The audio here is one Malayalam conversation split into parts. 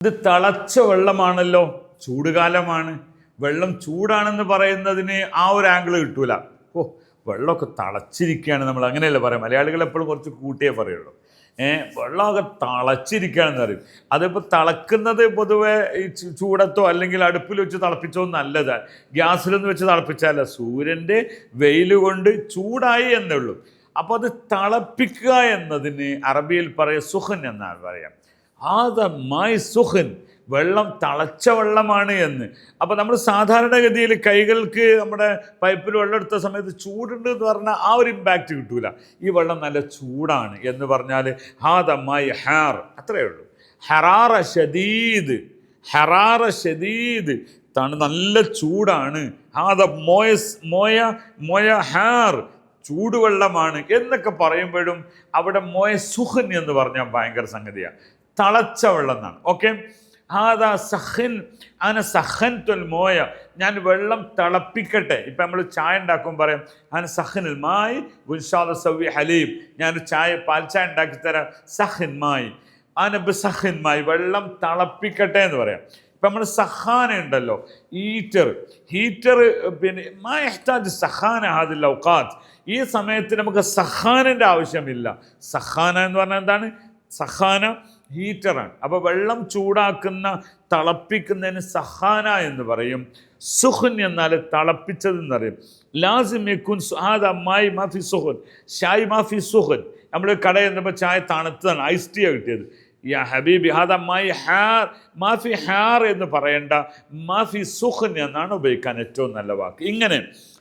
ഇത് തിളച്ച വെള്ളമാണല്ലോ, ചൂടുകാലമാണ്. വെള്ളം ചൂടാണെന്ന് പറയുന്നതിന് ആ ഒരു ആംഗിൾ കിട്ടൂല. ഓ, വെള്ളമൊക്കെ തിളച്ചിരിക്കുകയാണ്, നമ്മൾ അങ്ങനെയല്ല പറയാം. മലയാളികൾ എപ്പോഴും കുറച്ച് കൂട്ടിയേ പറയുള്ളൂ. വെള്ളമൊക്കെ തിളച്ചിരിക്കുകയാണെന്ന് പറയും. അതിപ്പോൾ തിളക്കുന്നത് പൊതുവെ ഈ ചൂടത്തോ അല്ലെങ്കിൽ അടുപ്പിൽ വെച്ച് തിളപ്പിച്ചോ നല്ലത്, ഗ്യാസിലൊന്നും വെച്ച് തിളപ്പിച്ചാലല്ല, സൂര്യൻ്റെ വെയിൽ കൊണ്ട് ചൂടായി എന്നേ ഉള്ളൂ. അപ്പോൾ അത് തിളപ്പിക്കുക എന്നതിന് അറബിയിൽ പറയുക സുഖൻ എന്നാണ് പറയാം. മൈ സുഖൻ, വെള്ളം തിളച്ച വെള്ളമാണ് എന്ന്. അപ്പോൾ നമ്മൾ സാധാരണഗതിയിൽ കൈകൾക്ക് നമ്മുടെ പൈപ്പിൽ വെള്ളം എടുത്ത സമയത്ത് ചൂടുണ്ട് എന്ന് പറഞ്ഞാൽ ആ ഒരു ഇമ്പാക്റ്റ് കിട്ടൂല. ഈ വെള്ളം നല്ല ചൂടാണ് എന്ന് പറഞ്ഞാൽ മൈ ഹാർ, അത്രയേ ഉള്ളൂ. ഹറാറ ഷദീദ്, ഹറാറ ഷദീദ്, നല്ല ചൂടാണ്. മോയ ഹാർ, ചൂടുവെള്ളമാണ് എന്നൊക്കെ പറയുമ്പോഴും അവിടെ മോയ സുഖൻ എന്ന് പറഞ്ഞാൽ ഭയങ്കര സംഗതിയാണ്, തിളച്ച വെള്ളം എന്നാണ്. ഓക്കെ, മോയ, ഞാൻ വെള്ളം തിളപ്പിക്കട്ടെ. ഇപ്പം നമ്മൾ ചായ ഉണ്ടാക്കുമ്പോൾ പറയാം സഹനിൽ മായി സവി ഹലീബ്, ഞാനൊരു പാൽ ചായ ഉണ്ടാക്കി തരാം. സഹൻ മായി, സഹൻ മായി, വെള്ളം തിളപ്പിക്കട്ടെ എന്ന് പറയാം. ഇപ്പം നമ്മൾ സഹാന ഉണ്ടല്ലോ, ഹീറ്റർ പിന്നെ സഹാന ഹാദിൽ ഔഖാത്ത്, ഈ സമയത്ത് നമുക്ക് സഹാനൻ്റെ ആവശ്യമില്ല. സഹാന എന്ന് പറഞ്ഞാൽ എന്താണ്? സഹാന ഹീറ്ററാണ്. അപ്പോൾ വെള്ളം ചൂടാക്കുന്ന തിളപ്പിക്കുന്നതിന് സഹാന എന്ന് പറയും. സുഖൻ എന്നാൽ തിളപ്പിച്ചതെന്ന് പറയും. ലാസിമിക്കുൻ മായി മാഫി സുഖൻ, ഷായ് മാഫി സുഖൻ. നമ്മൾ കടയിൽ ചെന്നപ്പോൾ ചായ തണുത്തതാണ്, ഐസ് ടീയാണ് കിട്ടിയത്. യാ ഹബീബി ഹാദ മൈ ഹാർ, മാഫി ഹാർ എന്ന് പറയേണ്ട, മാഫി സുഖൻ എന്നാണ് ഉപയോഗിക്കാൻ ഏറ്റവും നല്ല വാക്ക്. ഇങ്ങനെ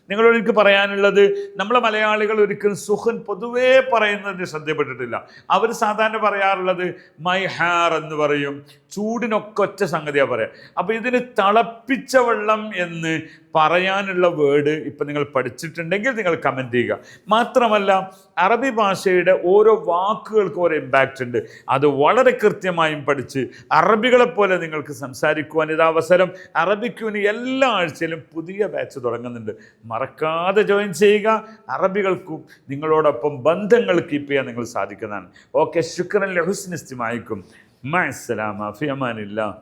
നിങ്ങളോട് എനിക്ക് പറയാനുള്ളത്, നമ്മളെ മലയാളികൾ ഒരിക്കലും സുഖൻ പൊതുവേ പറയുന്നതിന് ശ്രദ്ധപ്പെട്ടിട്ടില്ല. അവർ സാധാരണ പറയാറുള്ളത് മൈ ഹാർ എന്ന് പറയും. ചൂടിനൊക്കെ ഒറ്റ സംഗതിയാണ് പറയാം. അപ്പോൾ ഇതിന് തിളപ്പിച്ച വെള്ളം എന്ന് പറയാനുള്ള വേർഡ് ഇപ്പം നിങ്ങൾ പഠിച്ചിട്ടുണ്ടെങ്കിൽ നിങ്ങൾ കമൻറ്റ് ചെയ്യുക. മാത്രമല്ല, അറബി ഭാഷയുടെ ഓരോ വാക്കുകൾക്കും ഓരോ ഇമ്പാക്റ്റ് ഉണ്ട്. അത് വളരെ കൃത്യമായും പഠിച്ച് അറബികളെപ്പോലെ നിങ്ങൾക്ക് സംസാരിക്കുവാൻ ഇത് അവസരം. അറബിക്കുവിന് എല്ലാ ആഴ്ചയിലും പുതിയ ബാച്ച് തുടങ്ങുന്നുണ്ട്. മറക്കാതെ ജോയിൻ ചെയ്യുക. അറബികൾക്കും നിങ്ങളോടൊപ്പം ബന്ധങ്ങൾ കീപ്പ് ചെയ്യാൻ നിങ്ങൾ സാധിക്കുന്നതാണ്. ഓക്കെ, ശുക്രൻ ലഹുസ്നി ഇസ്തിമാഇക്കും. മഅസ്സലാമ ഫി അമാനില്ലാഹ്.